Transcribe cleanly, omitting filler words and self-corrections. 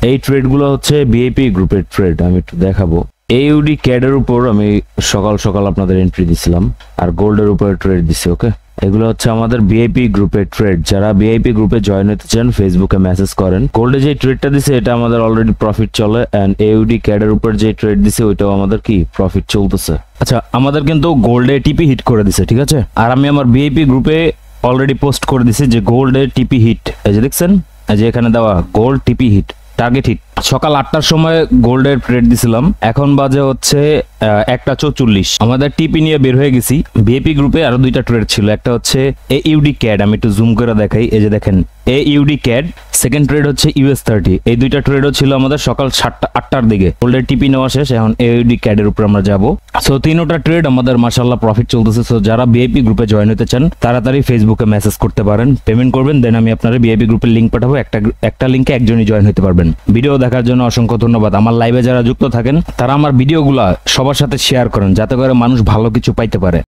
এই ট্রেডগুলো হচ্ছে ভিআইপি গ্রুপের ট্রেড, আমি একটু দেখাবো। এইউডি ক্যাডের উপর আমি সকাল সকাল আপনাদের এন্ট্রি দিছিলাম, আর গোল্ডের উপর ট্রেড দিছি। ওকে, এগুলো হচ্ছে আমাদের ভিআইপি গ্রুপের ট্রেড। যারা ভিআইপি গ্রুপে জয়েন হতে চান ফেসবুকে মেসেজ করেন। গোল্ডে যে ট্রেডটা দিছে এটা আমাদের অলরেডি প্রফিট চলে, এন্ড এইউডি ক্যাডের উপর যে ট্রেড দিছে ওইটাও আমাদের কি প্রফিট চলতেছে। আচ্ছা, আমাদের কিন্তু গোল্ডে টিপি হিট করে দিছে, ঠিক আছে। আর আমি আমার ভিআইপি গ্রুপে অলরেডি পোস্ট করে দিছি যে গোল্ডে টিপি হিট, এই যে দেখছেন, এই যে এখানে দেওয়া গোল্ড টিপি হিট, টার্গেট হিট। সকাল 8টার সময় গোল্ডের ট্রেড দিছিলাম, এখন বাজে হচ্ছে 1:44। আমাদের টিপি নিয়ে বের হয়ে গেছি। ভিআইপি গ্রুপে আরো দুইটা ট্রেড ছিল, একটা হচ্ছে এইউডি ক্যাড, আমি একটু জুম করে দেখাই, এই যে দেখেন এইউডি ক্যাড। সেকেন্ড ট্রেড হচ্ছে US30। এই দুইটা ট্রেডও ছিল আমাদের সকাল 8টার দিকে। গোল্ডের টিপি নেওয়া শেষ, এখন এইউডি ক্যাডের উপর আমরা যাব। সো তিনটা ট্রেড আমাদের মাশাআল্লাহ প্রফিট চলতেছে। সো যারা ভিআইপি গ্রুপে জয়েন হতে চান তাড়াতাড়ি ফেসবুকে মেসেজ করতে পারেন, পেমেন্ট করবেন, দেন আমি আপনার ভিআইপি গ্রুপের লিংক পাঠাবো। একটা লিংকে একজনই জয়েন হতে পারবেন। ভিডিও দেখার জন্য অসংখ্য ধন্যবাদ। আমার লাইভে যারা যুক্ত থাকেন তারা আমার ভিডিওগুলো সবার সাথে শেয়ার করেন, যাতে করে মানুষ ভালো কিছু পাইতে পারে।